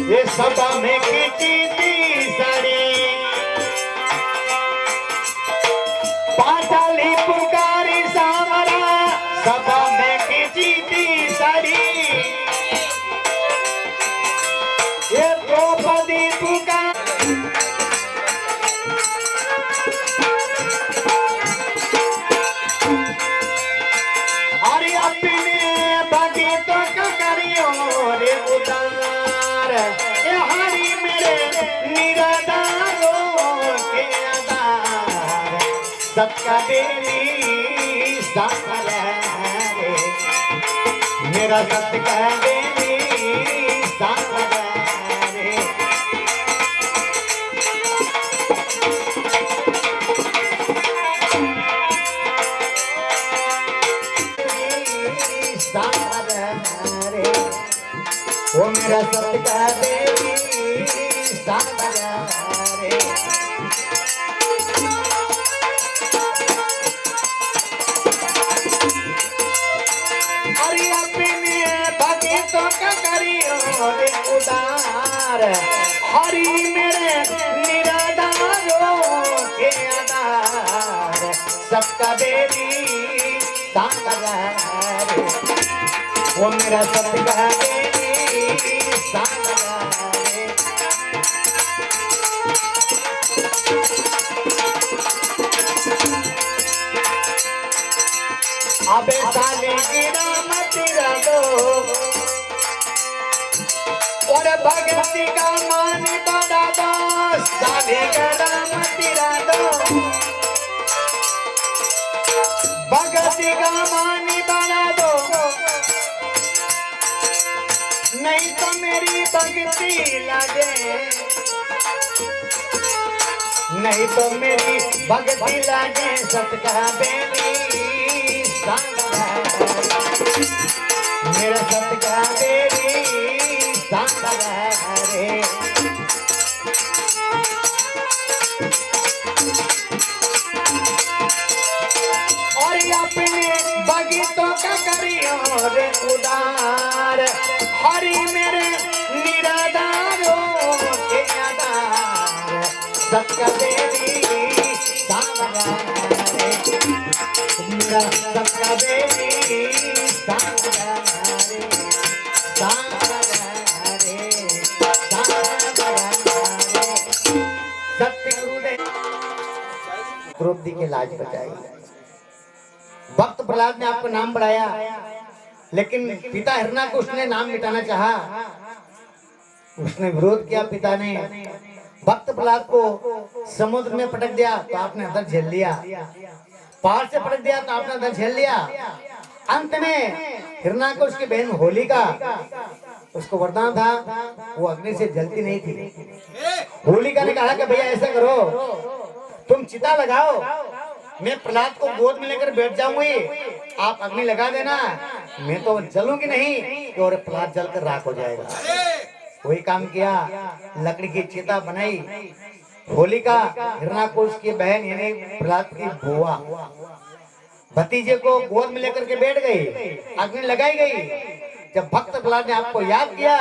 ये सभा में खींची थी साड़ी, पांचाली पुकारी सावरा, सभा में खींची थी साड़ी, ये द्रौपदी पुकार। अरे अपने भगतों का करियो रे उदार, ये हरि मेरे निराधारो के आधार, सबका बेली साकर रे, मेरा सबका बेली साकर रे। वो मेरा सबका देवी सावरा रे। अरे अपने भगतों का करियो रे उदार, हरि मेरे निराधारो के आधार, सबका देवी सावरा रे। वो मेरा सबका देवी सावरा रे। अबे साले गिरा मतिरा दो, और भगती का मान बढ़ा दो, साले गिरा मतिरा दो, भगती का मान बढ़ा दो, नहीं तो मेरी भक्ति लागे, नहीं तो मेरी भक्ति लागे, सबका बेली सावरा, मेरा सबका बेली सावरा रे। और अपने भगतों का करियो रे उदार, हरि मेरे निराधारो के आधार, सबका देवी सावरा रे, मेरा सबका देवी सावरा रे, सावरा रे, सावरा रे। सत्य गुरुदेव द्रौपदी के लाज बचाई। भक्त प्रहलाद ने आपका नाम बढ़ाया, लेकिन पिता हिरण्यकशिपु ने नाम मिटाना चाहा, उसने विरोध किया। पिता ने भक्त प्रहलाद को समुद्र में पटक दिया तो आपने अंदर झेल लिया, पहाड़ से पटक दिया तो आपने अंदर झेल लिया। अंत में हिरण्यकशिपु की बहन होलिका, उसको वरदान था, वो अग्नि से जलती नहीं थी। होलिका ने कहा कि भैया ऐसा करो, तुम चिता लगाओ, मैं प्रहलाद को गोद में लेकर बैठ जाऊंगी, आप अग्नि लगा देना, मैं तो जलूंगी नहीं और प्रहलाद जलकर राख हो जाएगा। वही काम किया, लकड़ी की चिता बनाई। होलिका हिरण्यकशिपु की बहन यानी प्रहलाद की बुआ भतीजे को गोद में लेकर के बैठ गई, अग्नि लगाई गई। जब भक्त प्रहलाद ने आपको याद किया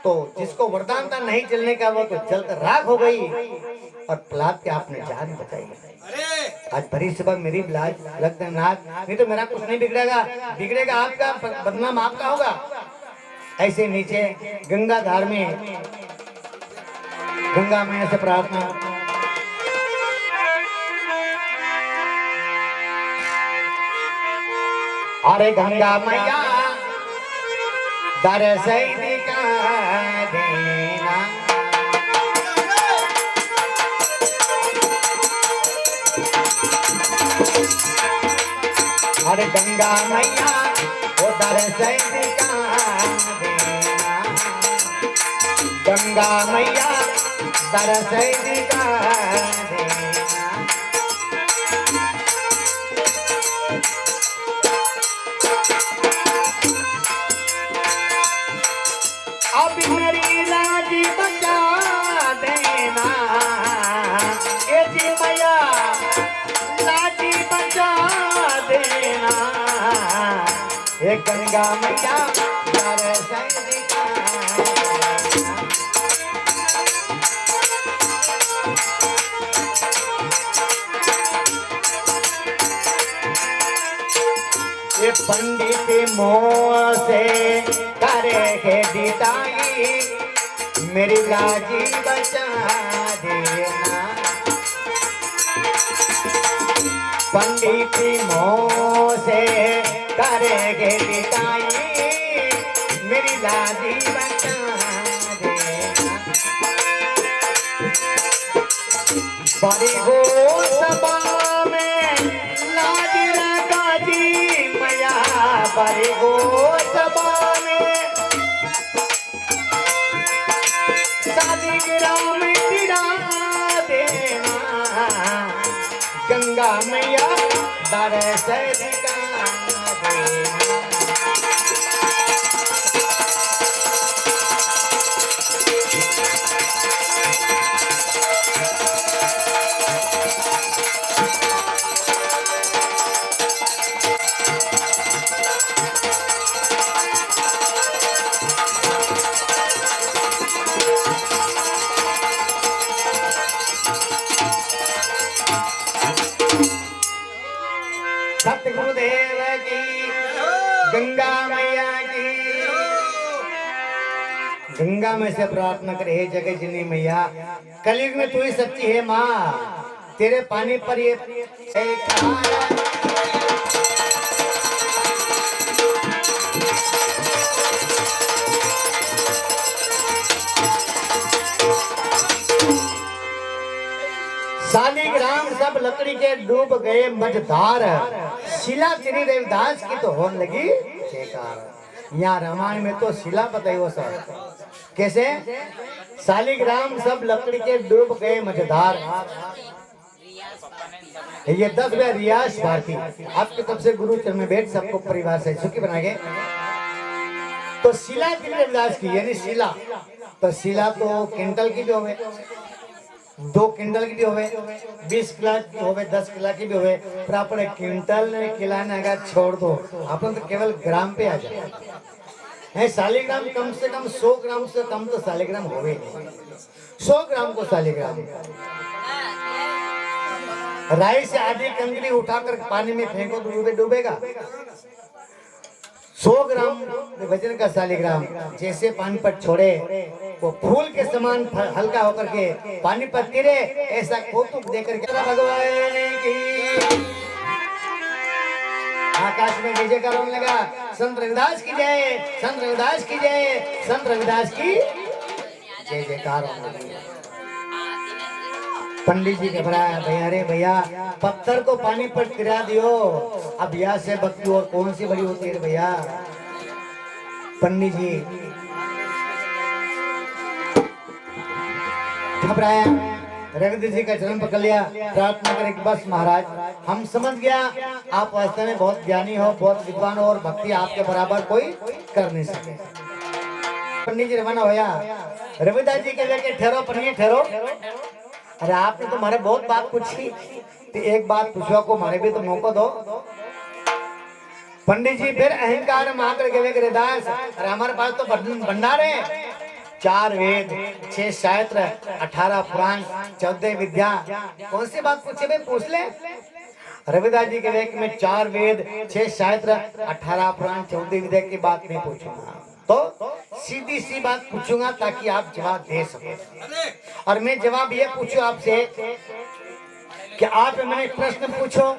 तो जिसको वरदान था नहीं जलने का, वो तो जलकर राख हो गई और प्रहलाद के आपने जान बचाई। आज भरी सुबह मेरी लाज लग नाथ, नहीं तो मेरा कुछ नहीं बिगड़ेगा, बिगड़ेगा आपका, बदनाम आपका होगा। ऐसे नीचे गंगा धार में गंगा मैया से प्रार्थना, अरे गंगा मैया दर्श दिखा देना, अरे गंगा मैया वो दर्श दिखा देना, गंगा मैया दर्श दिखा देना। अब मेरी लाज बचा देना, ये जी मैया लाज बचा देना, ये गंगा मैया दर्शन दिखा देना। ये पंडित मोह से करे दिताई मेरी लाजी बचा देना। पंडित मोह से करे दिताई मेरी लाजी बचा देना। बड़ी गो सभा में लाज रखा जी मैया, बड़ी गो सभा में शालिग्राम गिरा देना। गंगा मैया दरस दिखा देना। सतगुरुदेव की, गंगा मैया की। गंगा में से प्रार्थना करे, हे जगत जननी मैया, कलयुग में तू ही सच्ची है माँ। तेरे पानी पर ये शालिग्राम सब लकड़ी के डूब गए मझधार। शिला तेरी रविदास की तो होने लगी बेकार। यहाँ रामायण में तो शिला बताई वो सब कैसे। शालिग्राम सब लकड़ी के डूब गए मझधार। ये 10 बार रियाज भारती आपके तब से गुरु चरण में बैठ सबको परिवार से सुखी बनाएंगे। तो शिला तेरी रविदास की यानी शिला, तो शिला तो क्विंटल की भी होवे, 2 क्विंटल की भी होवे, 20 किलो की होवे, 10 किलो की भी होवे। पर अपने क्विंटल खिलाने अगर छोड़ दो, अपन तो केवल ग्राम पे आ जाए है। शालिग्राम कम से कम 100 ग्राम से कम तो शालिग्राम होवे नहीं। 100 ग्राम को शालिग्राम। राई से आधी कंकरी उठाकर पानी में फेंको तो डूबेगा। 100 ग्राम वजन का शालिग्राम जैसे पानी पर छोड़े वो फूल के समान हल्का होकर के पानी पर गिरे, ऐसा कौतुक देकर के भगवान की। आकाश में जय जयकार होने लगा। संत रविदास की जय, संत रविदास की जय, संत रविदास की जय जयकार होने लगी। पंडित जी घबराया, भैया रे भैया पत्थर को पानी पर गिरा दियो। अब यहाँ से भक्ति और कौन सी बड़ी होती है भैया। पंडित जी घबराया, रविंद्र जी का चरण पकड़ लिया, प्रार्थना करे कि बस महाराज हम समझ गया आप वास्तव में बहुत ज्ञानी हो, बहुत विद्वान हो और भक्ति आपके बराबर कोई कर नहीं सके। पंडित जी रवाना होया। रविदास जी के लेके ठहरो पंडित ठहरो। अरे आपने तो हमारे बहुत बात पूछी, तो एक बात पूछो को हमारे भी तो मौका दो। पंडित जी फिर अहंकार में आकर के रविदास, अरे हमारे पास तो भंडार है, 4 वेद, 6 शास्त्र, 18 पुराण, 14 विद्या। कौन सी बात पूछे भाई पूछ ले। रविदास जी के लेख में 4 वेद, 6 शास्त्र, 18 पुराण, 14 विद्या की बात नहीं पूछूंगा, तो सीधी सी बात पूछूंगा ताकि आप जवाब दे सको। और मैं जवाब ये पूछूं आपसे कि आप मैंने प्रश्न पूछो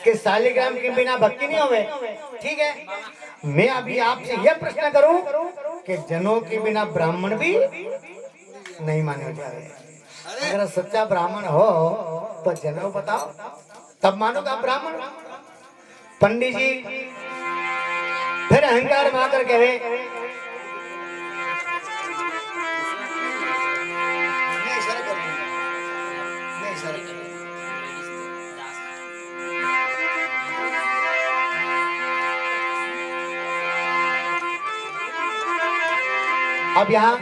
कि शालिग्राम के बिना भक्ति नहीं होवे, ठीक है। मैं अभी आपसे यह प्रश्न करूं कि जनों के बिना ब्राह्मण भी नहीं माने जाए। अगर सच्चा ब्राह्मण हो तो जनों बताओ तब मानोगा ब्राह्मण। पंडित जी फिर अहंकार में आकर कहे, अब यहाँ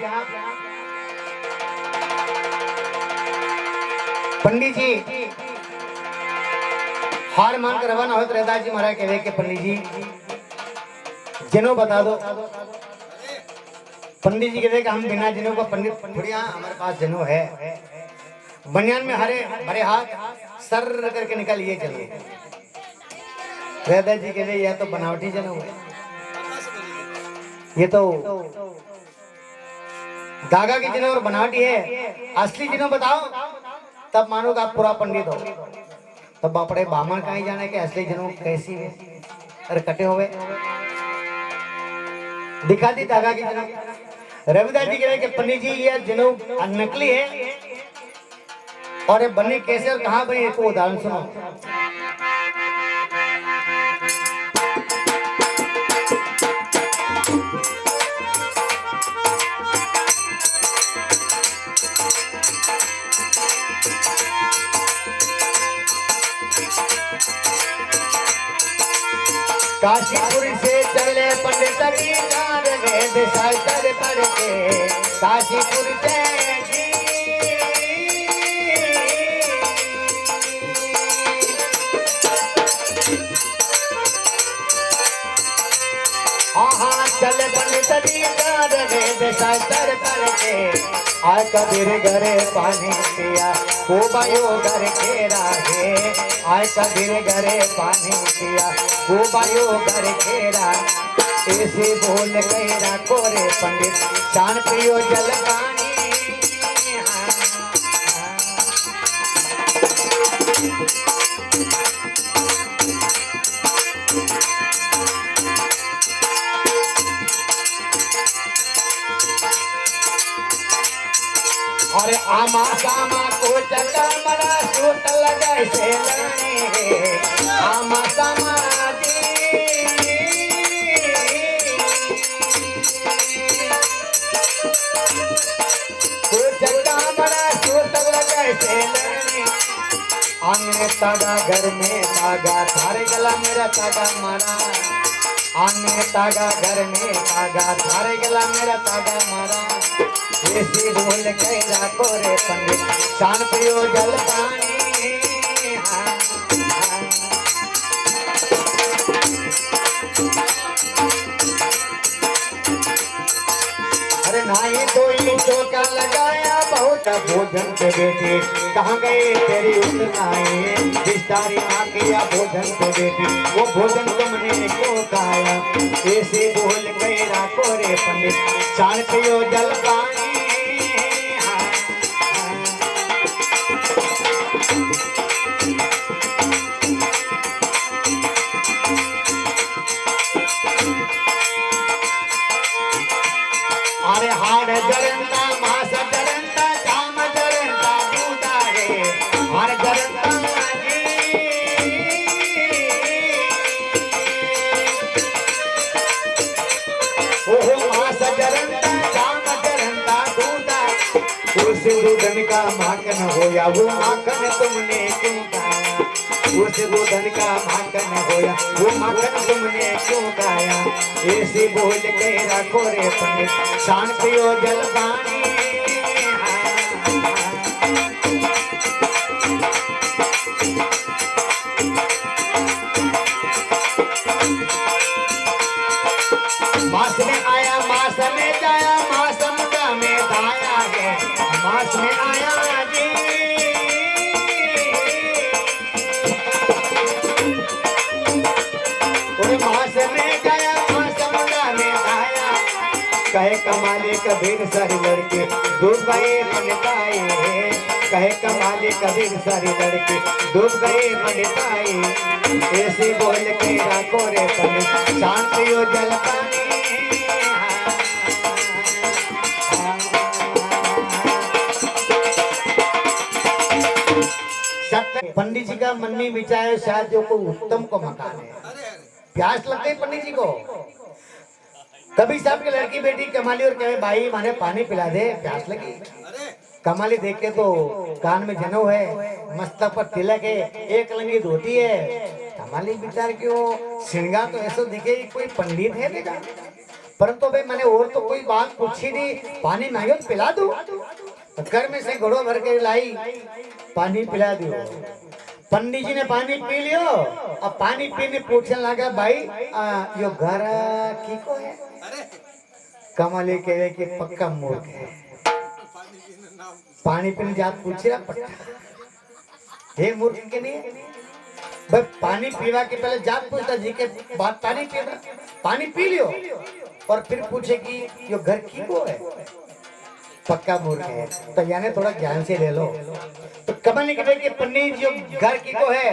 पंडित जी हार मानकर रवाना हो। रविदास जी महाराज कहे कि पंडित जी जनों बता दो। पंडित जी कहते कि हम बिना जनों को पंडित बढ़िया, हमारे पास जनों है। बनियान में हरे भरे हाथ सर करके निकल ये चलिए। वेदा जी के लिए यह तो बनावटी जन हुए, ये तो दागा की जिन्हों और बनावटी है। असली जिन्हों बताओ तब मानो आप पूरा पंडित हो। तब बापड़े बामन कहीं जाने के असली जिन्हों कैसी है अरे कटे हुए दिखा दी दागा की जिन्हों। रविदास जी कह रहे कि पंडित जी ये जिन्हों नकली है और ये बनी कैसे और कहाँ बनी इसको उदाहरण सुनो। काशीपुर से चले पंडित की जान वेद शास्त्र पढ़ के काशीपुर से चले पंडित की जान वेद शास्त्र पढ़ के आय कबीर घरे पानी पिया को बायो घर के राहे आय कबीर घरे पानी पिया को बायो घर के राहे ऐसे बोल गए राखो रे पंडित शान पियो जल पानी। अरे आमा सामा को चका मरा सूत लगाए से लाने आमा सामा जी को चका मरा सूत लगाए से लाने आंगने तागा घर में तागा थारे गला मेरा तागा मारा आंगने तागा घर में तागा थारे गला मेरा तागा मारा ऐसी बोल के राखो रे पंडित शान पियो जल पानी। अरे नाई तो ही चौका लगाया बहुत भोजन पे बेटी कहाँ गए तेरी उतनाए विस्तारी ना किया भोजन पे बेटी वो भोजन तुमने क्यों खाया ऐसे बोल के राखो रे पंडित शान पियो जल पानी। अरे हाड़ जरंता मास जरंता काम जरंता दूधा रे हाड़ जरंता माजी ओहो मास जरंता काम जरंता दूधा उस दूधन का माखन होया वो माखन तुमने क्यों खाया उस दूधन का माखन होया वो माखन तुमने क्यों खाया ऐसी बोल के रखो रे पंडित शान पियो जल पानी। मास में आया मास में जाया मास मुदा में दाया है मास में आया जी मास में गया मास मुदा में आया कहे कमाले कबीर सारी लड़के डूब गए पंडिताई कहे कमाले कबीर सारी लड़के डूब गए पंडिताई ऐसे बोल के राखो रे पंडित शांत यो जल पानी। पंडित जी का मन में विचार शायद जो कोई उत्तम को मकान है प्यास लग गई पंडित जी को कभी साहब की लड़की बेटी कमाली और कहे भाई माने पानी पिला दे प्यास लगी कमाली देख के तो कान में जनेऊ है मस्तक पर तिलक है एक लंगी धोती है कमाली विचार क्यों श्रृंगार तो ऐसा दिखे कोई पंडित है देखा परंतु भाई मैंने और तो कोई बात पूछी नहीं पानी मांगो तो पिला दो घर में से घड़ो भर के लाई पानी पिला दियो पंडित जी ने पानी पी लियो अब पानी पीने पूछने लगा भाई यो घर की को है कमाली कह रहे कि पक्का मूर्ख है पानी पीने जात पूछ रहा पट्टा हे मूर्ख के नहीं भाई पानी पीवा के पहले जात पूछता जी के बात पानी पीवा, पानी पी लियो और फिर पूछे कि यो घर की को है, पक्का मूर्ख है। तो यानी थोड़ा ज्ञान से ले लो। तो कमल के भाई कि पंडित जो घर की को है,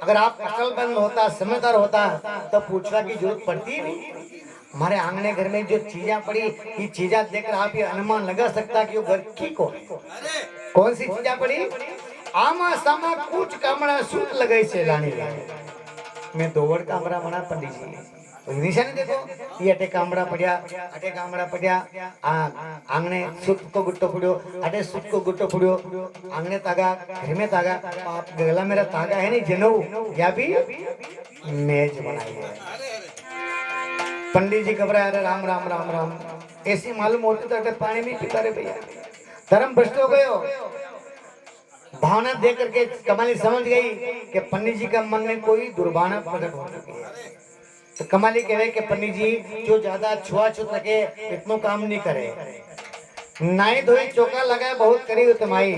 अगर आप अकलमंद होता, समझदार होता तो पूछना की जरूरत पड़ती ही नहीं। हमारे आंगने घर में जो चीजें पड़ी, ये चीजें देखकर आप ये अनुमान लगा सकता कि वो घर की को है। कौन सी चीजें पड़ी? आमा सामा कुछ कामड़ा सूत लगाई से लानी मैं दोवर कामड़ा बना पंडित जी। तो निशानी देखो, ये अटे कामड़ा पड़िया, अटे कामड़ा पड़िया, आंगने सूत को गुट्टो पड़ियो, अटे सूत को गुट्टो पड़ियो, आंगने तागा, घर में तागा, आप गला मेरा तागा है नहीं जनऊ, या भी मेज बनाई है। पंडित जी घबराए, अरे राम राम राम राम, ऐसी मालूम होती तो अटे पानी नहीं पीता रे भैया। धर्म भ्रष्ट हो गयो। भावना देख करके कमाली समझ गई कि पंडित जी का मन में कोई दुर्भावना प्रकट हो चुकी है। तो कमाली कहे कि पंडित जी जो ज्यादा छुआछूत रखे इतना काम नहीं करे, नाई धोई चौका लगाए बहुत करी तुम्हारी,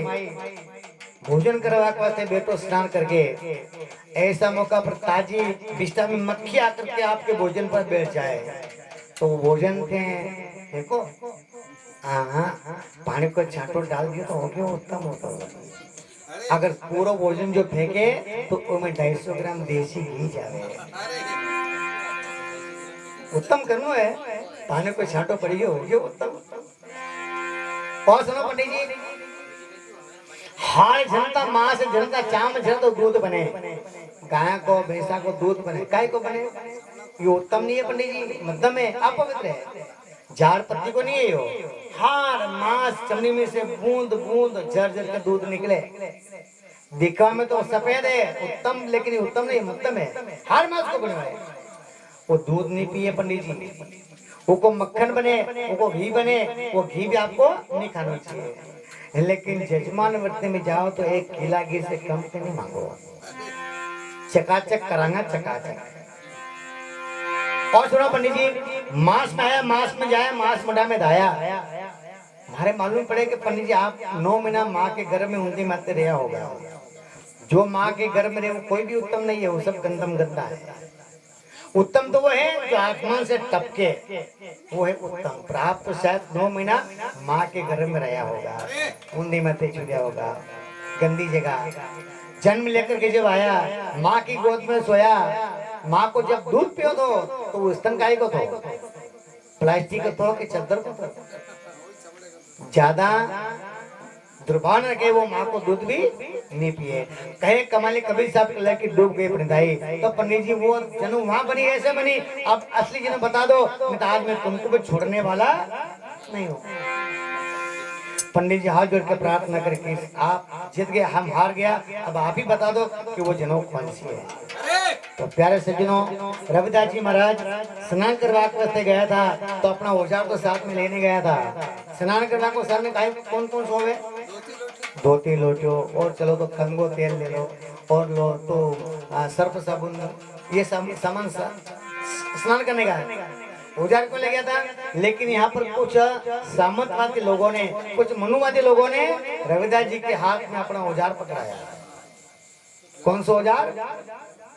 भोजन करवा के वास्ते बेटो स्नान करके, ऐसा मौका पर ताजी बिस्टा में मक्खी आकर के आपके भोजन पर बैठ जाए तो वो भोजन के देखो, हाँ पानी को छाटो डाल दिया तो हो गया उत्तम होता। अगर पूरा भोजन जो फेंके तो उसमें 250 ग्राम देसी घी जावे, उत्तम करनो है। पानी को छाटो पड़ी हो गया उत्तम। और सुनो पंडित जी, हार जनता मांस जनता चाम जन तो दूध बने, गाय को भैंसा को दूध बने, गाय को बने, ये उत्तम नहीं है पंडित जी, मध्यम है, अपवित्र है, झाड़ पत्ती को नहीं है यो। हार मांस चमड़ी में से बूंद बूंद झरझर का दूध निकले, दिखा में तो सफेद है उत्तम, लेकिन उत्तम नहीं मध्यम है। हार मांस को बनवाए, वो दूध नहीं पिए पंडित जी, वो मक्खन बने, वो घी बने, वो घी भी आपको नहीं खाना चाहिए। लेकिन जजमान वर्त में जाओ तो एक किला घी से कम से नहीं मांगो, चकाचक करांगा चकाचक। और सुनो पंडित जी, मांस में आया मांस में जाए, मांस मुंडा में धाया। हमारे मालूम पड़े कि पंडित जी आप 9 महीना माँ के गर्भ में ऊंधी मारते रहा होगा। जो माँ के गर्भ में रहे वो कोई भी उत्तम नहीं है, वो सब गंदम गंदा है। उत्तम तो वो है जो आसमान से टपके, वो है उत्तम। पर आप तो शायद 9 महीना माँ के गर्भ में रहा होगा, ऊंधी मारते छुआ होगा, गंदी जगह। जन्म लेकर के जब आया माँ की गोद में सोया, माँ को जब दूध पियो तो वो स्तन काय को तो प्लास्टिक को तो कि चद्दर को तो ज्यादा दुर्भान रखे, वो माँ को दूध भी नहीं पिए। कहे कमाली कबीर साहब लड़की डूब गई बृंदाई, तो पंडित जी वो जन्म वहां बनी ऐसे बनी, अब असली जन्म बता दो, आज मैं तुमको भी छोड़ने वाला नहीं हूँ। पंडित जी हाथ जोड़ के प्रार्थना करके, आप जीत गए, हम हार गया, अब आप ही बता दो कि वो जनेऊ कौन सी है। तो प्यारे सज्जनों, रविदास जी महाराज स्नान करवा के गया था तो अपना औजार तो साथ में लेने गया था। स्नान करवा को सर में कौन कौन सोवे, धोती लोटियो, और चलो तो कंगो तेल ले लो, और लो तो सर्फ साबुन, ये सामान स्नान करने का औजार को ले गया था। लेकिन यहाँ पर कुछ सामंतवादी लोगों ने, कुछ मनुवादी लोगों ने रविदास जी के हाथ में अपना औजार पकड़ाया। कौन सा औजार?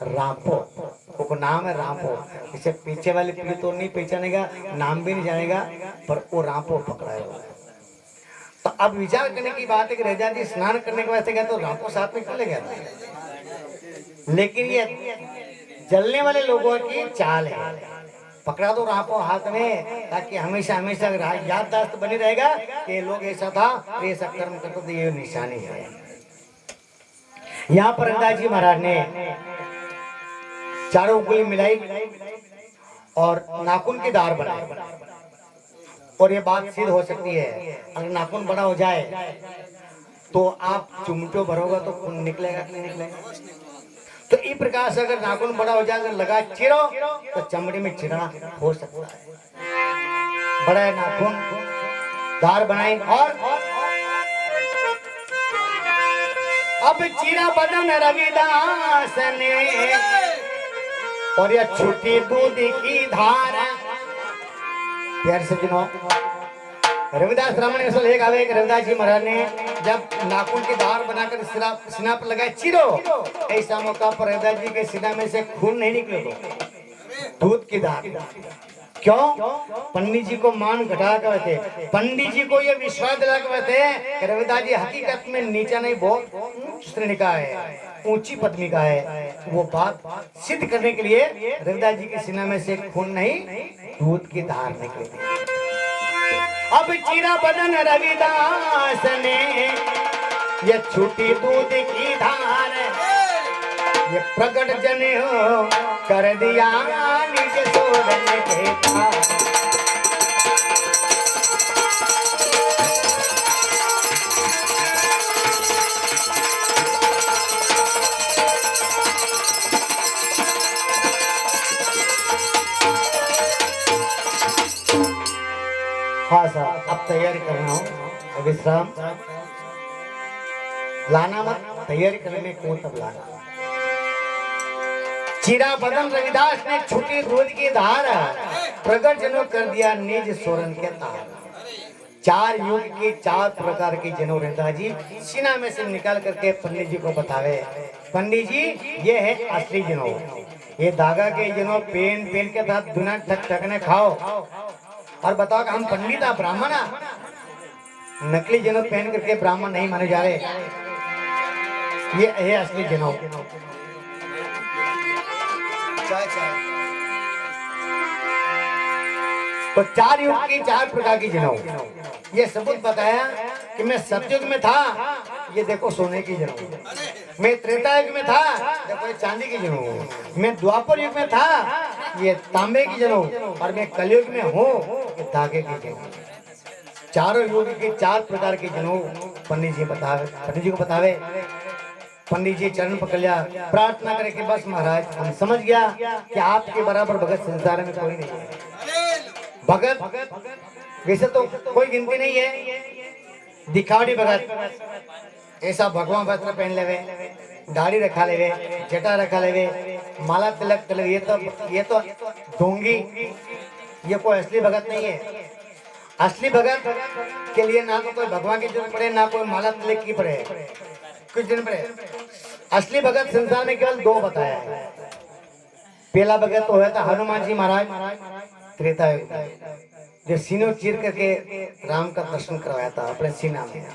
रांपो, वो नाम है रांपो। इसे पीछे वाले पीढ़ी तो नहीं पहचानेगा, नाम भी नहीं जानेगा, पर वो रांपो पकड़ाया हुआ है। तो अब विचार करने की बात है कि रविदास जी स्नान करने के वास्ते गया तो रांपो साथ में क्यों ले गया था? लेकिन ये जलने वाले लोगों की चाल है, पकड़ा दो रांपो हाथ में, ताकि हमेशा हमेशा याददाश्त बनी रहेगा कि लोग ऐसा था, ऐसा कर्म करते तो ये निशानी है। यहाँ पर रविदास जी महाराज ने चारों उंगली मिलाई और नाखून की धार बनाई, और ये बात सिद्ध हो सकती है, अगर नाखून बड़ा हो जाए तो आप चुमटो भरोगा तो खून निकलेगा कि नहीं निकलेगा। तो इस प्रकार से अगर नाखून बड़ा हो जाए, अगर लगा चिरो तो चमड़ी में चिरा हो सकता है। बड़ा नाखून धार बनाई, और अब चिरा बदन रविदास ने, और यह छूटी दूध की धार। प्यार सज्जनों, रविदास ब्राह्मण ऐसा लेख आवे कि रविदास जी महाराज ने जब नाखून की धार बनाकर सीना पर लगाए चिरो, ऐसा मौका पर रविदास जी के सीना में से खून नहीं निकले, दूध की धार। क्यों? पंडित जी को मान घटा कर थे, पंडित जी को ये विश्वास दिला कर थे कि रविदास जी हकीकत में नीचा नहीं, बहुत उच्च श्रेणी का है, ऊंची पदवी का है। वो बात सिद्ध करने के लिए रविदास जी के सीना में से खून नहीं, दूध की धार निकली थी। अब चीरा बदन रविदास ने ये छूटी दूध की धार, ये प्रकट जने हो कर दिया निज सोरन के तार। हाँ साहब, अब तैयारी कर रहा हूँ, विश्राम लाना मत, तैयारी करने में को तब लाना। चीरा बदन रविदास ने छूटी दूध की धार, प्रगट जनों कर दिया निज सोरन के तार। चार युग के चार प्रकार के जनों रविदास जी सीना में से निकाल करके पंडित जी को बतावे, पंडित जी ये है असली जनों, ये धागा के जनों पेन पेन के साथ दुना ठक ठकने खाओ और बताओ कि हम पंडित आ ब्राह्मण आ। नकली जनों पहन करके ब्राह्मण नहीं माने जा रहे, ये है असली जनों। तो चार युग की चार प्रकार की जनों, ये सबूत बताया कि मैं सतयुग में था, ये देखो सोने की जनों, मैं त्रेता युग में था, देखो ये चांदी की जनों, मैं द्वापर युग में था, ये तांबे की जनों, और मैं कलयुग में हूँ, ये धागे की जनों। चारों युग के चार प्रकार की जनों पंडित जी बतावे, पंडित जी को बतावे। पंडित जी चरण पकड़ लिया, प्रार्थना करे कि बस महाराज हम समझ गया कि आपके बराबर भगत संसार में कोई नहीं है। भगत वैसे तो कोई गिनती नहीं है, दिखावटी भगत, ऐसा भगवान वस्त्र पहन लेवे, दाढ़ी रखा लेवे, जटा रखा लेवे, माला तिलक कर लेवे, ये तो ढोंगी, ये कोई असली भगत नहीं है। असली भगत के लिए ना तो कोई भगवान की जरूरत पड़े, ना कोई माला तिलक की पड़े, कुछ दिन पड़े। असली भगत संसार में केवल दो बताया है। पहला भगत तो हुआ था हनुमान जी महाराज त्रेता युग, जो सीनों चीर करके राम का दर्शन करवाया था अपने सीना में।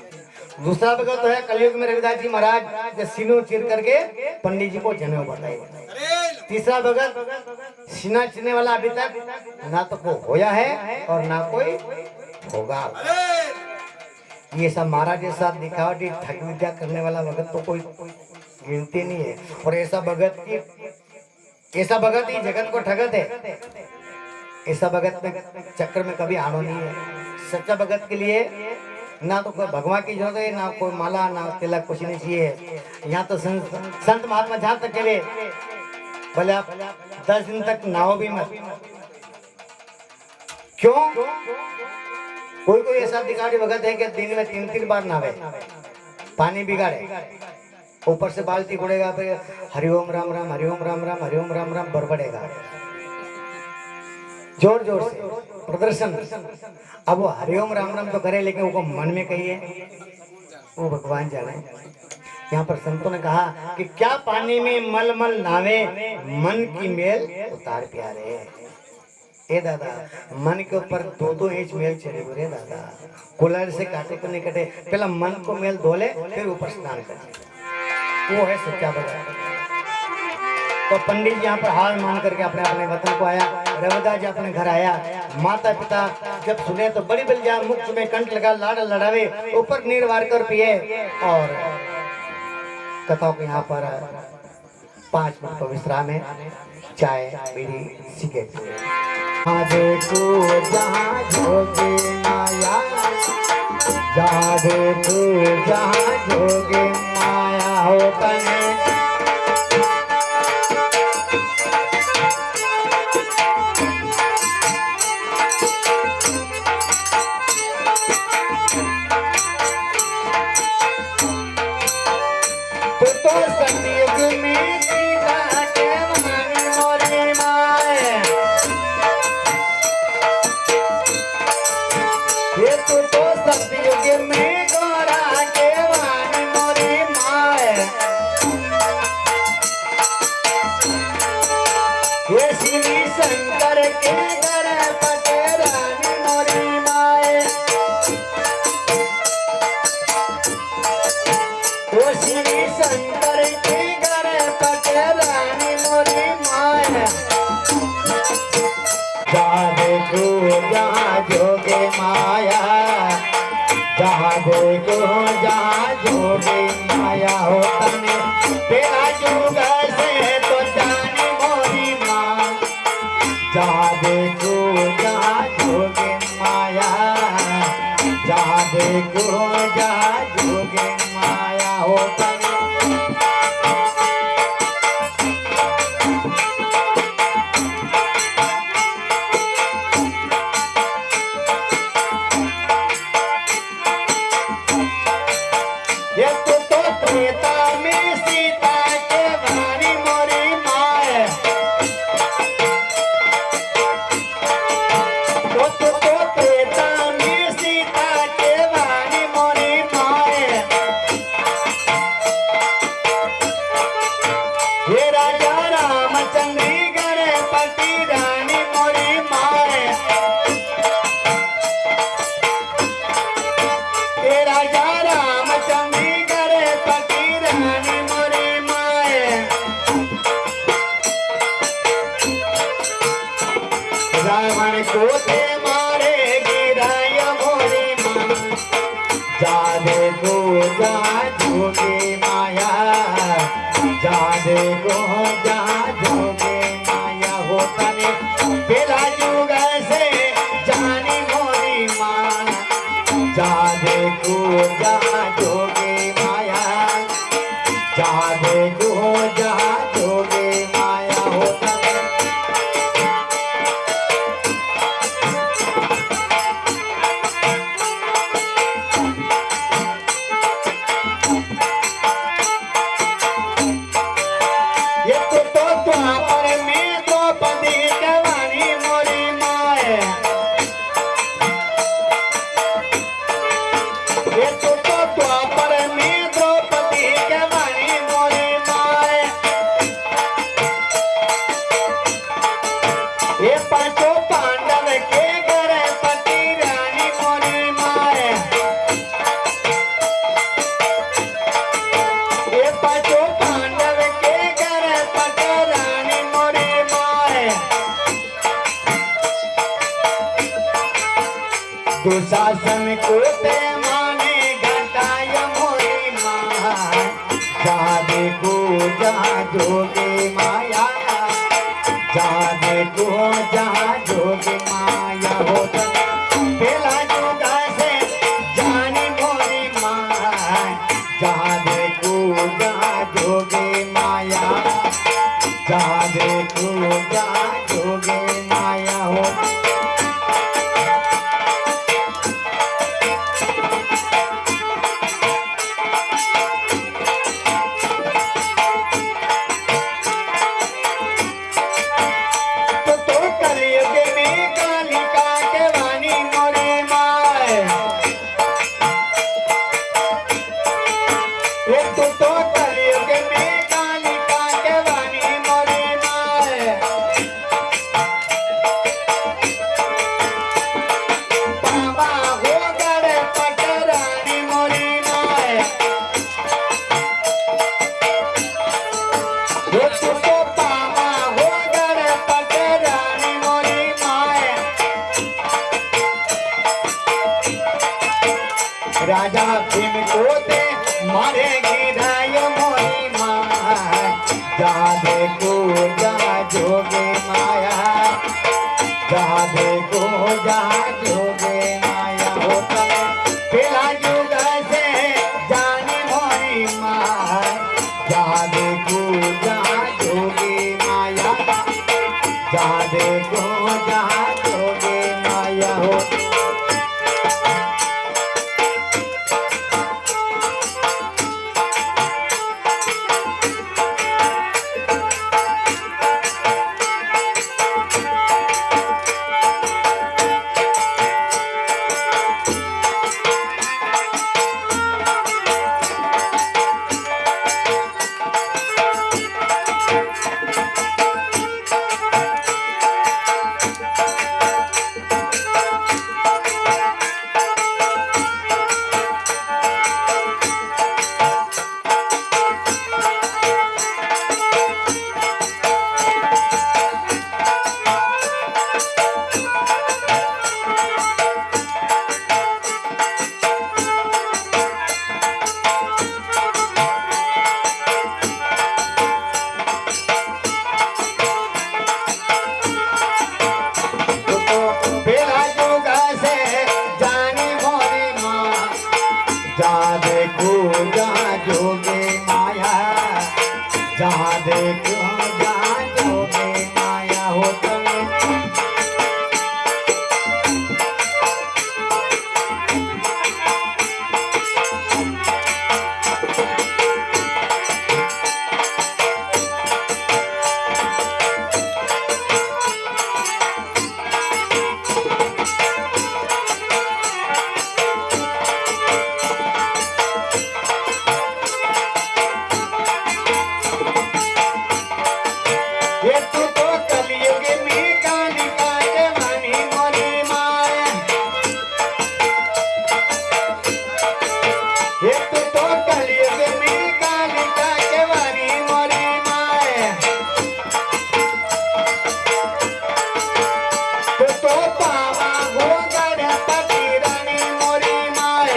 दूसरा भगत तो है कलयुग में रविदास जी महाराज, जो सीनों चीर करके पंडित जी को जनेऊ बताई। तीसरा भगत सीना चीरने वाला अभी तक ना तो कोई होया है और ना कोई होगा। ये सब महाराज के साथ दिखावटी ठग विद्या करने वाला भगत तो कोई गिनती नहीं है। और ऐसा भगत ही जगत को ठगत है। ऐसा भगत में चक्कर में कभी आनो नहीं है। सच्चा भगत के लिए ना तो कोई भगवान की जरूरत है, ना कोई माला, ना तिलक, कुछ नहीं चाहिए। यहाँ तो संत महात्मा जहाँ तक चले, भले आप 10 दिन तक नाओ भी मत। क्यों? कोई ऐसा दिखाड़ी भगत है कि दिन में 3-3 बार नहावे, पानी बिगाड़े, ऊपर से बाल्टी उड़ेगा, फिर हरिओम राम राम, हरिओम राम राम, हरिओम राम राम बरबड़ेगा जोर जोर से प्रदर्शन। अब वो हरिओम राम राम तो करे, लेकिन वो मन में कहिए, वो भगवान जाने। यहाँ पर संतों ने कहा कि क्या पानी में मल मल नावे, मन की मेल उतार प्यारे। ए दादा, मन के ऊपर 2-2 इंच मेल चढ़े बुरे दादा, कुलर से काटे को नहीं कटे, पहला मन को मेल धोले, फिर ऊपर स्नान करे। वो है सच्चा भगत। तो पंडित जी यहाँ पर हार मान करके अपने अपने वतन को आया। रविदास जी अपने घर आया। माता पिता जब सुने तो बड़ी बलिया मुख में कंठ लगा, लाड़ लड़ावे, ऊपर नीर वार कर पिए। और कथाओं के यहाँ पर 5 मिनट का विश्राम है, चाय बीड़ी सिगरेट। हाँ देखो जहाँ जोगे माया, जहाँ देखो जहाँ जोगे माया हो बने। तो सतयुग में सीता के मन मोरी माए, ये तो जादे को जा जोगे माया होता ये तो त्रेता में सीता के वाणी मोरी माए तो त्रेता में सीता के वाणी मोरी माए ये राजा रामचंद्र गणपति रानी मोरी माए ये राजा रामचंद्र रावण को ते मारे गिराय मोरी माँ जादे को जा जोगे माया जादे को जा जोगे माया होता ने बेला जुग से जानी मोरी माँ जादे को जा जोगे माया जादे को जा जोगे माया होता ये पांचों पांडव के गणपति रानी मोरी माए ये पांचों पांडव के गणपति रानी मोरी माए दुशासन को ते माने घटाय मोरी माँ जादे को जा जोगे माया जादे को जा जोगे माया होता बेला जुगा से जानी मोरी माँ जादे को जा जोगे माया जादे को जा जोगे माया होता राजा भीम को ते मारे गिराय मोरी माँ जादे को जा जोगे माया जादे को जा जोगे माया होता बेला युग से जानी मोरी माँ जादे को जा जोगे माया जादे को जा जोगे माया होता क्यों जागोगे माया हो तने ये तू तो कलयुग में कालिका जवानी मोरी माया ये तू तो कलयुग में कालिका जवानी मोरी माया तो पावा हो गणपति रानी मोरी माया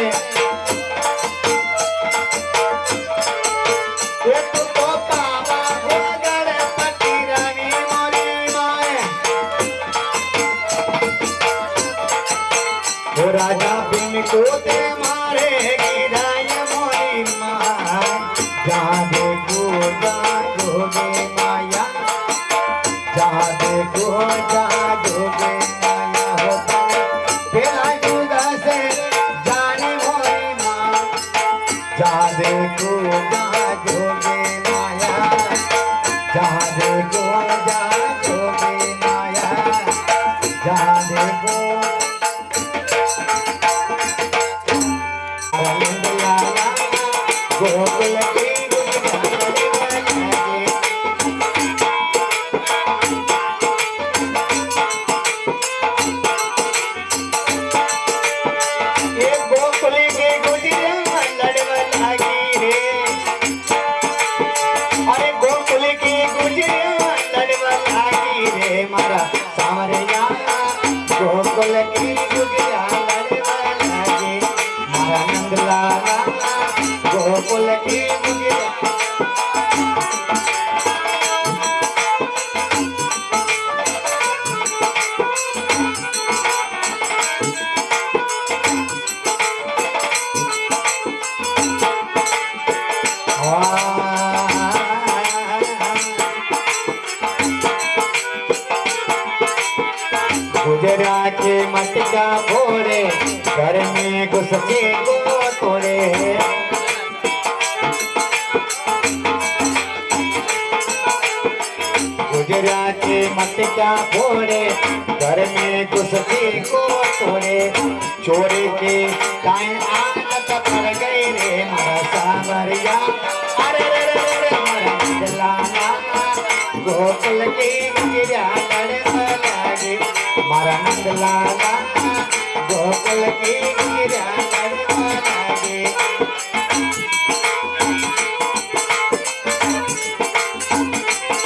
ये तू तो पावा हो गणपति रानी मोरी माया वो राजा बिन को ते मारे गिराय मोरी माया जहाँ देखो जागोगे माया जहाँ देखो जागोगे माया होता तेरा जुदा से जाने मोरी माँ जहाँ देखो जागोगे माया जहाँ देखो जागोगे माया जहाँ देखो आनंद लाला गोकुल की गुजरानी ये गोकुल की गुजरिया लड़वा लागी रे अरे गोकुल की गुजरिया लड़वा लागी रे मारा सावरिया गोकुल की गुजरिया लड़वा लागी मारा नंदलाला गोकुल की गुजरिया गुजरा के मटका फोड़े घर में घुस के को तोड़े गुजरा के मटका फोड़े घर में घुस के को तोड़े चोरी के कायन आदत पड़ गई रे मारा सावरिया अरे रे रे रे मारा नंदलाला गोकुल की गुजरिया लड़वा लागी मारा नंदलाला गोकुल की गुजरिया लड़वा लागी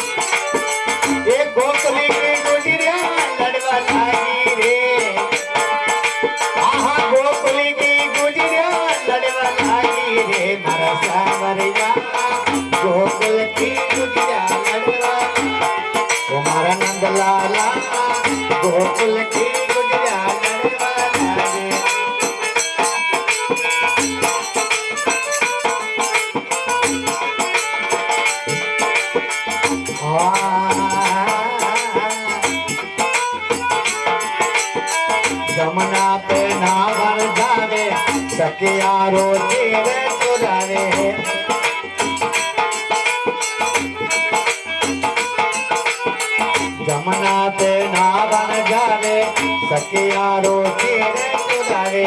ये गोकुल की गुजरिया लड़वा लागी रे आहा गोकुल की गुजरिया लड़वा लागी रे मारा सावरिया गोकुल की गुजरिया लड़वा ओ मारा नंदलाला गोकुल की गुजरिया लड़वा लागी जमुना पे नावर जावे सखिया रोती रे चुरावे जमुना पे नावर जावे सखिया रोती रे चुरावे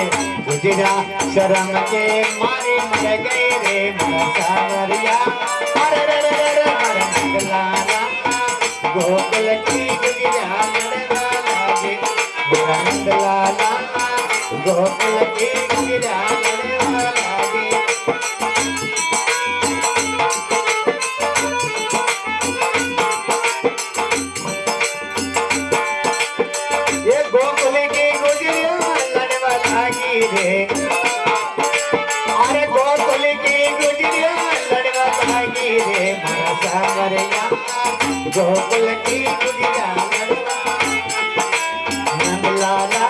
गुजरा शर्म के मारे मर गए रे मारा सावरिया अरे रे रे रे मारा नंदलाला गोकुल की गुजरिया लड़वा लागी मारा नंदलाला गोकुल की गुजरिया लड़वा लागी ये गोकुल की गुजरिया लड़वा लागी रे अरे गोकुल की गुजरिया लड़वा लागी रे मारा सावरिया गोकुल की गुजरिया लड़वा नंदलाला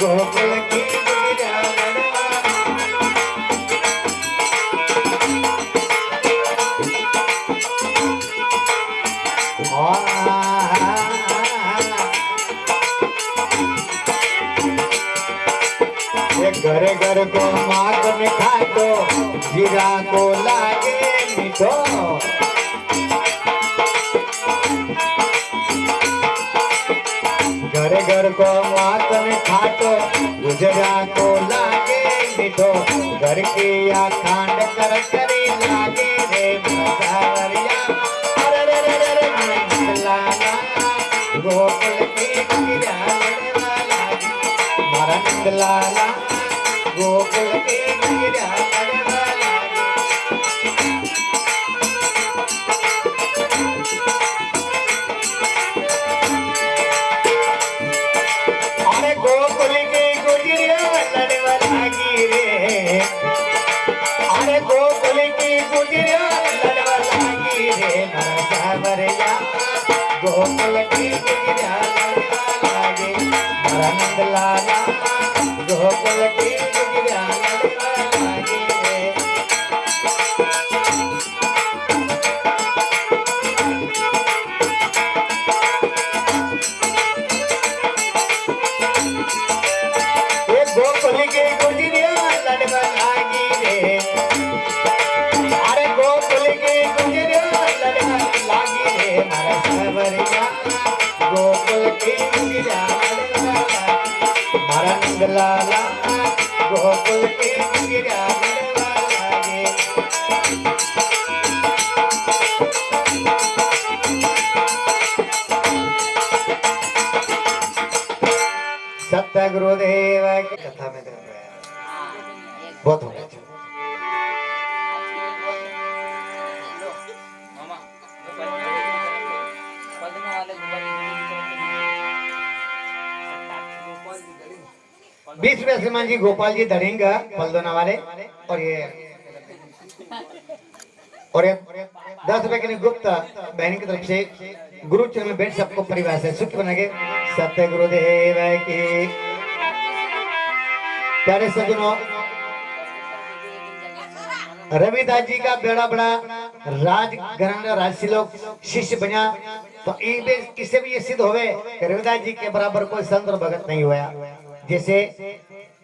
गोकुल की गुजरिया लड़वा ये घर घर को माखन खातो जीरा को लागे मीठो घर घर को माखन खातो गुजरा को लागे मीठो घर की या खांड कर करी लागे रे मसावरिया अरे रे रे रे रे नंदलाला गोकुल की गिरा लड़वाला मारा नंदलाला गोकुल की गिरा लड़वाला अरे गोकुल की गुजरिया लड़वाला गिरे अरे गोकुल की गुजरिया लड़वाला गिरे मसावरिया गोकुल की गुजरिया लड़वाला गे मारा नंदलाला गोकुल की गुजरिया लड़वाला गे ये गोकुल की गुजरिया लड़वाला गे अरे गोकुल की गुजरिया लड़वाला गे मारा सावरिया गोकुल की गुजरिया लड़वाला मारा नंदलाला गोकुल की गुजरिया लड़वाला गे सत्य गुरुदेव की कथा में बहुत हो गया बीस रुपये श्रीमान जी गोपाल जी धड़ेंग फलदोना वाले और ये 10 रुपए के लिए गुप्त बहन की तरफ से गुरु चरण में बैठ सबको परिवार से सुख बना के सत्य गुरुदेव की प्यारे सज्जनों रविदास जी का बेड़ा बड़ा राजघराना राजसी लोग शिष्य बना तो इससे भी ये सिद्ध होवे कि रविदास जी के बराबर कोई संत और भगत नहीं हुआ। जैसे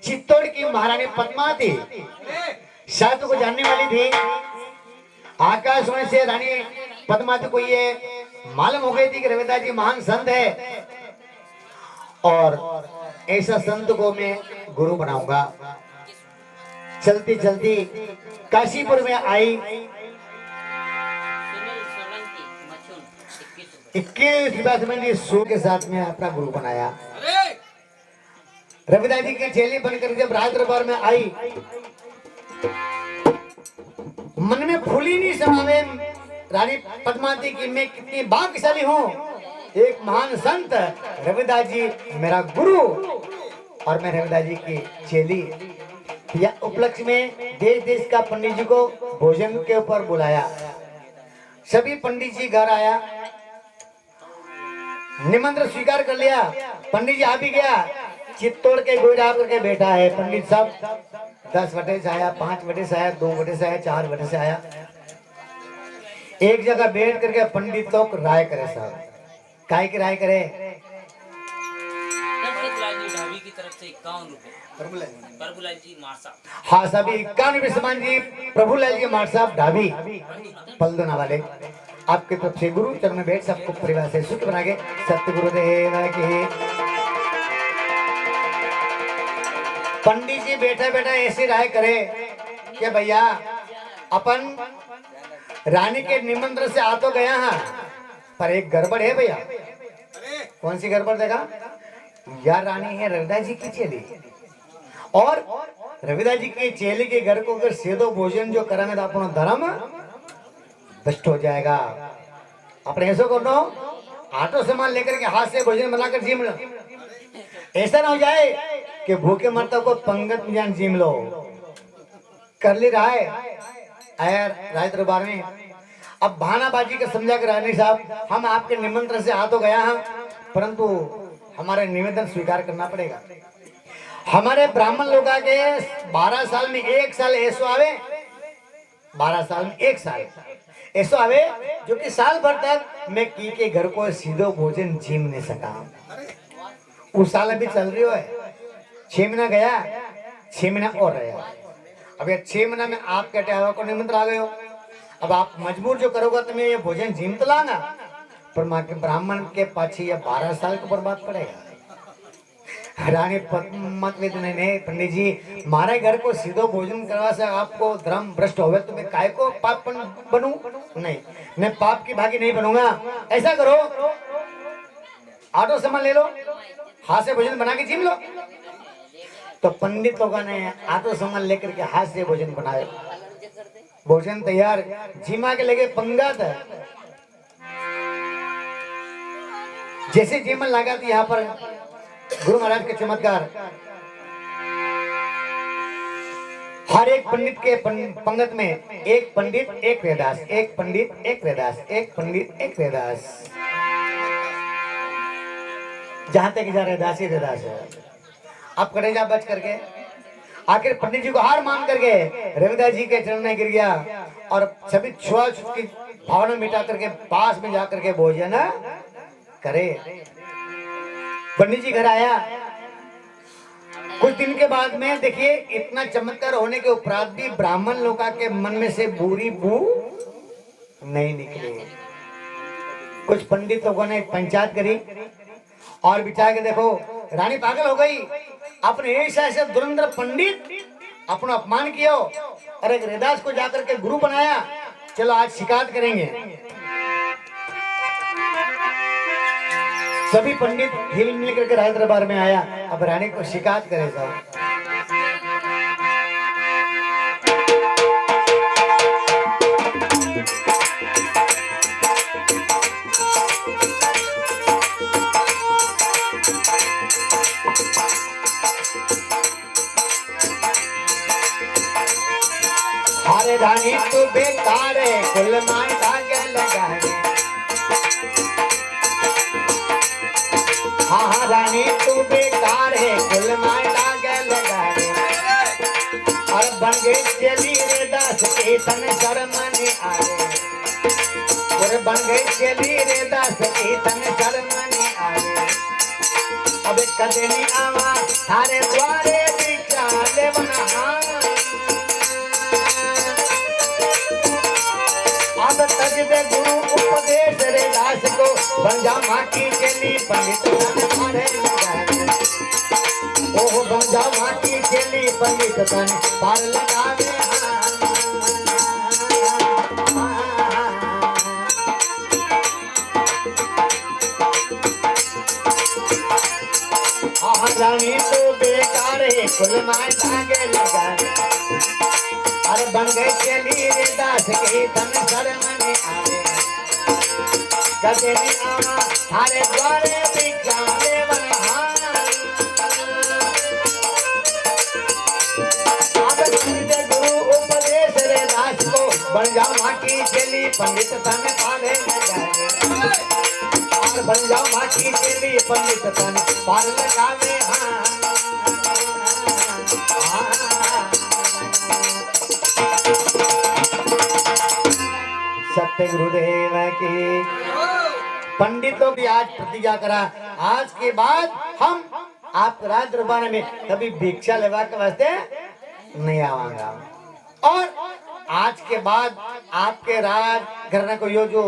चित्तौड़ की महारानी पद्मा थी, शायद को जानने वाली थी। आकाशवाणी से रानी पद्मावती को ये मालूम हो गई थी कि रविदास जी महान संत है और ऐसा संत को मैं गुरु बनाऊंगा। चलती चलती काशीपुर में आई। 21 सू के साथ में अपना गुरु बनाया। रविदास जी की चेली बनकर जब राज दरबार में आई, मन में फूली नहीं समावे रानी पद्मावती की मैं कितनी भाग्यशाली हूँ। एक महान संत रविदास जी मेरा गुरु और मैं रविदास जी की चेली। यह उपलक्ष्य में देश देश का पंडित जी को भोजन के ऊपर बुलाया। सभी पंडित जी घर आया, निमंत्रण स्वीकार कर लिया। पंडित जी आ भी गया, चित्तौड़ के गोयरा करके बैठा है। पंडित साहब 10 बटे से आया, 5 बटे से आया, 2 बटे से आया, 4 बटे से आया। एक जगह बैठ करके पंडित लोग राय करे। साहब काय की राय करे? की तरफ से 51 रुपए प्रभुलाल जी मार साहब। हाँ सभी 51 रुपए समान जी प्रभुलाल जी मार साहब ढाबी पलदोना वाले आपके तरफ से गुरु चरण में बैठ सबको परिवार से सुख बना के सत्य गुरुदेव की। पंडित जी बैठा बैठा ऐसी राय करे कि भैया अपन रानी के निमंत्रण से आ तो गया हाँ, पर एक गड़बड़ है भैया। कौन सी गड़बड़ देखा? यार रानी है रविदास जी की चेली और रविदास जी के चेली के घर को अगर सीधो भोजन जो कराने तो अपना धर्म भ्रष्ट हो जाएगा। अपने ऐसा करो आटो सामान लेकर के हाथ से भोजन बनाकर जीम लो। ऐसा ना हो जाए कि भूखे मरता को पंगत में जान जीम लो। कर ली रहा है राज दरबार में। अब भानाबाजी का समझा कर रानी साहब हम आपके निमंत्रण से आ तो गया हाँ, परंतु हमारे निवेदन स्वीकार करना पड़ेगा। हमारे ब्राह्मण लोग आगे 12 साल में 1 साल ऐसो आवे, 12 साल में 1 साल ऐसो आवे जो कि साल भर तक मैं की के घर को सीधो भोजन जीम नहीं सका। उस साल अभी चल रही है, 6 महीना गया, 6 महीना और रहेगा। अब ये 6 महीना में आप कहते हवा को निमंत्रण आ गए हो, अब आप मजबूर जो करोगे तो मैं ये भोजन जिम तो लाना, पर माँ के ब्राह्मण के पाछे ये 12 साल को बर्बाद पड़ेगा। रानी पद्मावती ने पंडित जी हमारे घर को सीधो भोजन करवा से आपको धर्म भ्रष्ट हो गए तो मैं काय को पाप बनूं? नहीं, मैं पाप की भागी नहीं बनूंगा। ऐसा करो, ऑटो सामान ले लो, हाथ से भोजन बना के जिम लो। तो पंडित लोगों ने ऑटो सामान लेकर के हाथ से भोजन बनाए, भोजन तैयार, जिमा के लगे पंगत। जैसे जीवन लगा थी यहाँ पर गुरु महाराज के चमत्कार, हर एक पंडित के पंगत में एक पंडित एक रैदास, एक पंडित एक रैदास, एक पंडित एक रैदास, जहां तक जा रैदास ही रैदास है। अब करेजा बच करके आखिर पंडित जी को हार मान करके रविदास जी के चरण में गिर गया और सभी छुआछूत की भावना मिटा करके पास में जाकर के भोजन करे। पंडित जी घर आया, कुछ दिन के बाद में देखिए इतना चमत्कार होने के उपरांत भी ब्राह्मण लोका के मन में से बुरी बू नहीं निकली। कुछ पंडित लोगों ने पंचायत करी और बिचार के देखो रानी पागल हो गई, अपने ऐसे धुरंधर पंडित अपना अपमान किया, अरे रैदास को जाकर के गुरु बनाया, चलो आज शिकायत करेंगे। सभी पंडित हिल मिल करके राज दरबार में आया, अब रानी को शिकायत करेगा। अरे रानी तू बेकार है, कुल माय धागे लगाए। हाँ रानी तू बेकार है, कुल माय धागे लगाए। और बन गई चली रैदास के तन शर्म नहीं आए, और बन गई चली रैदास के तन शर्म नहीं आए। अब कदे नहीं आवा थारे द्वारे भिक्षा लेवना, अब तज दे गुरु उपदेश रैदास को, बन जा माटी चली पंडित तन पारे लगावे। ओह बन जा माटी चली पंडित तन पार लगावे। रानी तो बेकार है, कुल माय धागे लगावे। अरे बन गई चली रैदास के तन शर्म नहीं आवे। कदे नहीं आवा थारे द्वारे भिक्षा लेवन। गुरु उपदेश रैदास को, बन जा माटी चली पंडित तन पाले लगावे। और बन जा माटी चली पंडित तन पाल लगावे। सत्य गुरुदेव की। पंडितों की आज प्रतिज्ञा करा, आज के बाद हम आप राज दरबार में कभी भिक्षा लेवा के वास्ते नहीं आवांगा, और आज के बाद आपके राज घराने को यो जो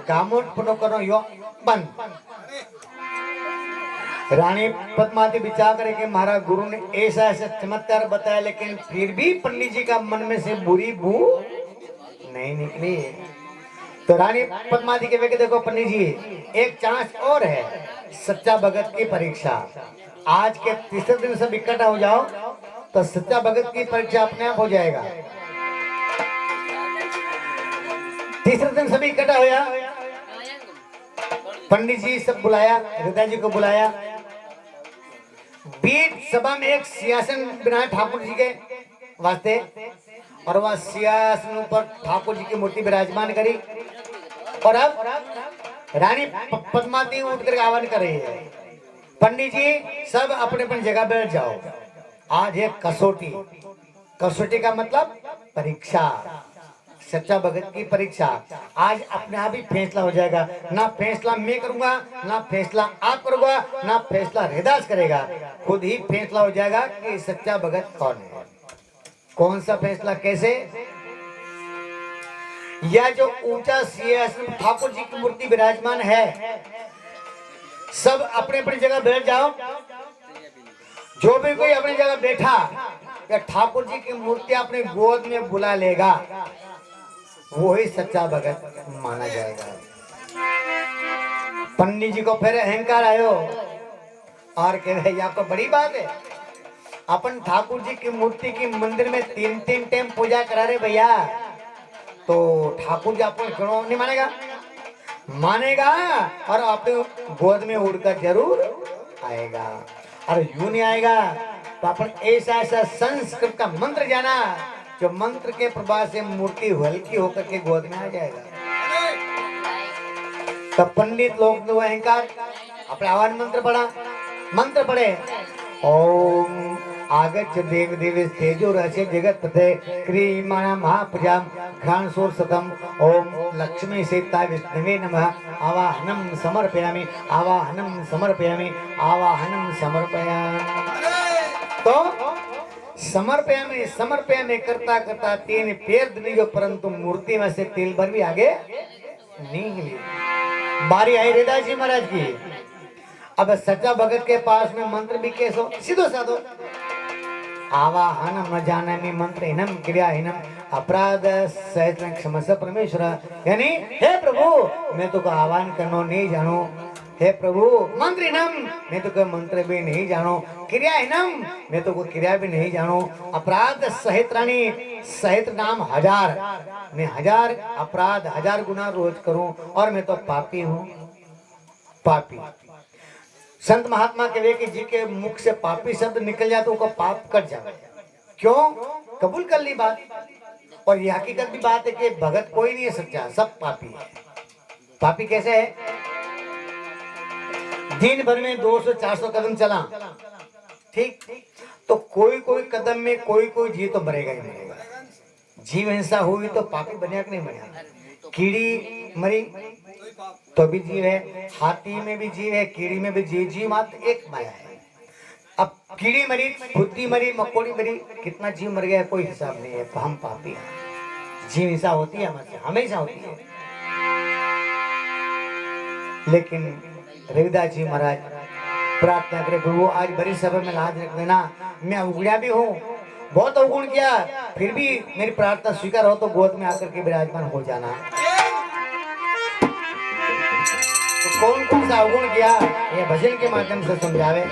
गामोट पुनो करो यो बंद। रानी पद्मावती विचार करे कि महाराज गुरु ने ऐसा ऐसा चमत्कार बताया, लेकिन फिर भी पंडित जी का मन में से बुरी बू नहीं निकली। तो रानी पद्मावती के वे देखो पंडित जी एक चांस और है, सच्चा भगत की परीक्षा। आज के तीसरे दिन सब इकट्ठा हो जाओ तो सच्चा भगत की परीक्षा अपने आप हो जाएगा। तीसरे दिन सभी इकट्ठा होया, पंडित जी सब बुलाया, हृदय जी को बुलाया। बीच सभा में एक सिंहासन बनाया ठाकुर जी के वास्ते, और वह सिंहासन पर ठाकुर जी की मूर्ति विराजमान करी। और अब रानी पद्मावती उठ कर आह्वान कर रही है, पंडित जी सब अपने अपनी जगह बैठ जाओ। आज है कसौटी, कसौटी का मतलब परीक्षा। सच्चा भगत की परीक्षा आज अपने आप ही फैसला हो जाएगा। ना फैसला मैं करूंगा, ना फैसला आप करोगा, ना फैसला हृदास करेगा, खुद ही फैसला हो जाएगा कि सच्चा भगत कौन है। कौन सा फैसला, कैसे? यह जो ऊंचा सिंहासन ठाकुर जी की मूर्ति विराजमान है, सब अपने अपनी जगह बैठ जाओ। जो भी कोई अपनी जगह बैठा या ठाकुर जी की मूर्ति अपने गोद में बुला लेगा, वो ही सच्चा भगत माना जाएगा। पंडित जी को फिर अहंकार आयो और कह रहे आपको बड़ी बात है, अपन ठाकुर जी की मूर्ति की मंदिर में 3-3 टाइम पूजा करा रहे भैया, तो ठाकुर जी अपन क्यों नहीं मानेगा? मानेगा और अपने गोद में उड़कर जरूर आएगा। और यूं नहीं आएगा तो अपन ऐसा ऐसा संस्कृत का मंत्र जाना, जो मंत्र के प्रभाव से मूर्ति हल्की होकर के गोद में आ जाएगा। तब पंडित लोग ने वो अहंकार अपने आवाज मंत्र पढ़े, ओम आगच्छ देव देवेश तेजो रहस्य जगत पते क्रीमाणा महाप्रजाम घ्राण सोर सतम ओम लक्ष्मी सीता विष्णवे नमः आवाहनम समर्पयामि आवाहनम समर्पयामि आवाहनम समर्पयामि। तो समर्पयामि समर्पयामि करता करता 3 पैर दबी, परंतु मूर्ति में से तेल भर भी आगे नहीं हिली। बारी आई हृदय जी महाराज की। अब सच्चा भगत के पास में मंत्र भी कैसो सीधो साधो, आवाहनम न जानामि मंत्रहीनम क्रियाहीनम अपराध सहस्त्र क्षमस्व परमेश्वर, यानी हे प्रभु मैं तो आह्वान करनो नहीं जानो, हे प्रभु मंत्रहीनम मैं तो मंत्र भी नहीं जानो, क्रियाहीनम मैं तो क्रिया भी नहीं जानो, अपराध सहस्त्राणी सहस्त्र नाम 1000, मैं 1000 अपराध 1000 गुना रोज करूं और मैं तो पापी हूँ। पापी संत महात्मा कहे कि जी के मुख से पापी शब्द निकल जाए तो उनका पाप कट जाए। क्यों? कबूल कर ली बात। और ये हकीकत भी बात है कि भगत कोई नहीं है सच्चा, सब पापी है। पापी कैसे है? दिन भर में 200-400 कदम चला, ठीक, तो कोई कोई कदम में कोई कोई जीव तो मरेगा ही मरेगा। जीव हिंसा हुई तो पापी बनेगा कि नहीं बनेगा? कीड़ी मरी तो भी जीव है, हाथी में भी जीव है, कीड़ी में भी जीव, जीव मात्र एक माया है। अब कीड़ी मरी, खुद्दी मरी, मकोड़ी मरी, कितना जीव मर गया कोई हिसाब नहीं है। तो हम पापी हैं, जीव हिंसा होती है हमसे, हमेशा होती है। लेकिन रविदास जी महाराज प्रार्थना करे, प्रभु आज बड़ी सभा में लाज रख देना, मैं अवगुणा भी हूँ, बहुत अवगुण किया, फिर भी मेरी प्रार्थना स्वीकार हो तो गोद में आकर के विराजमान हो जाना। तो कौन कौन सा अवगुण किया ये भजन के माध्यम से समझावे।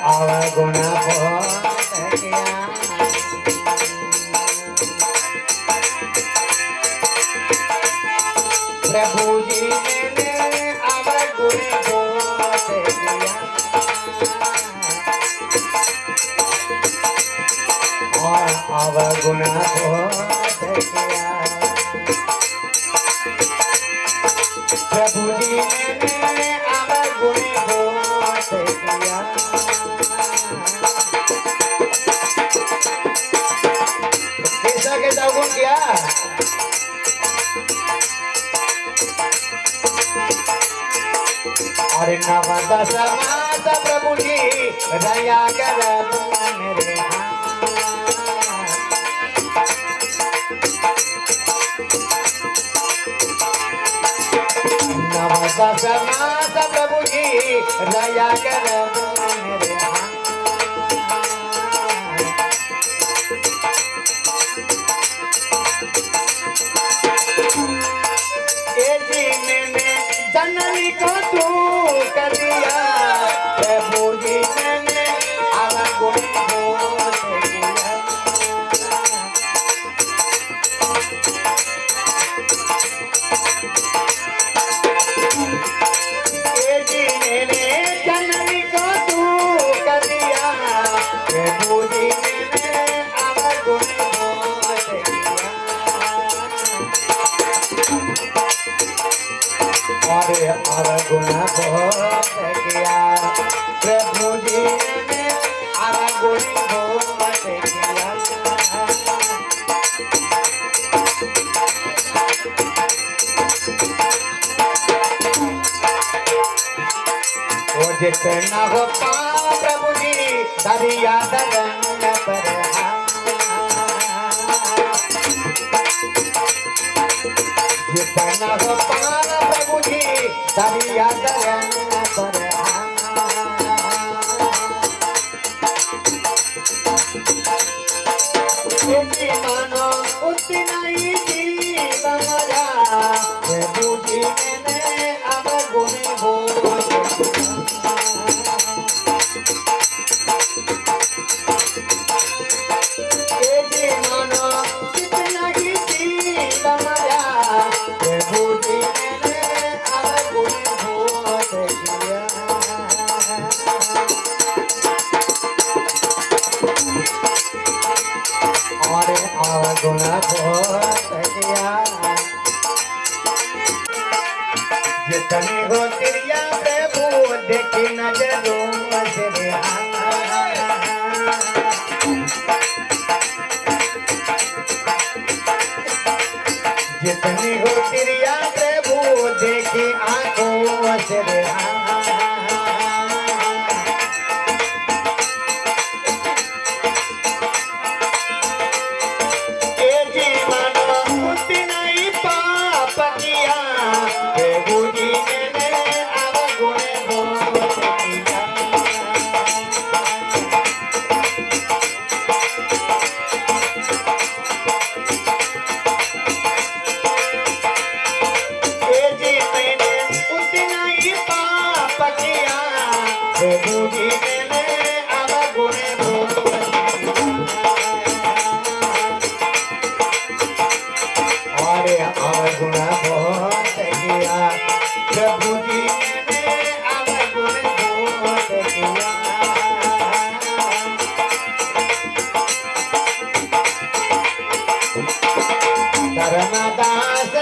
अवगुण बहुत किया, प्रभु जी ने अवगुण बहुत किया, और अवगुण बहुत किया, प्रभु जी ने अवगुण बहुत किया। कैसा अवगुण किया? अरे नवदस मास प्रभु जी दया कर मेरे नवदस मास प्रभु जी दया कर मेरे जननी को तू कर दिया, प्रभु जी ने अवगुण बहुत किया। जी ने जननी को तू कर दिया, प्रभु जी ने अवगुण बहुत किया। अरे अवगुण बहुत किया प्रभु जी ने अवगुण बहुत किया वो जितना हो पाओ प्रभु जी दरिया दरंग पर जितना हो पाओ प्रभु जी दरिया दरंग पर मानो उतना ही जीवन मजा प्रभु जी ने अवगुण हो गुना बहुत किया जितनी हो तिरिया प्रभु देखी नजरों से जितनी हो तिरिया प्रभु देखी आंखों से गुना बहुत किया प्रभु जी ने अवगुण बहुत किया धर्मदास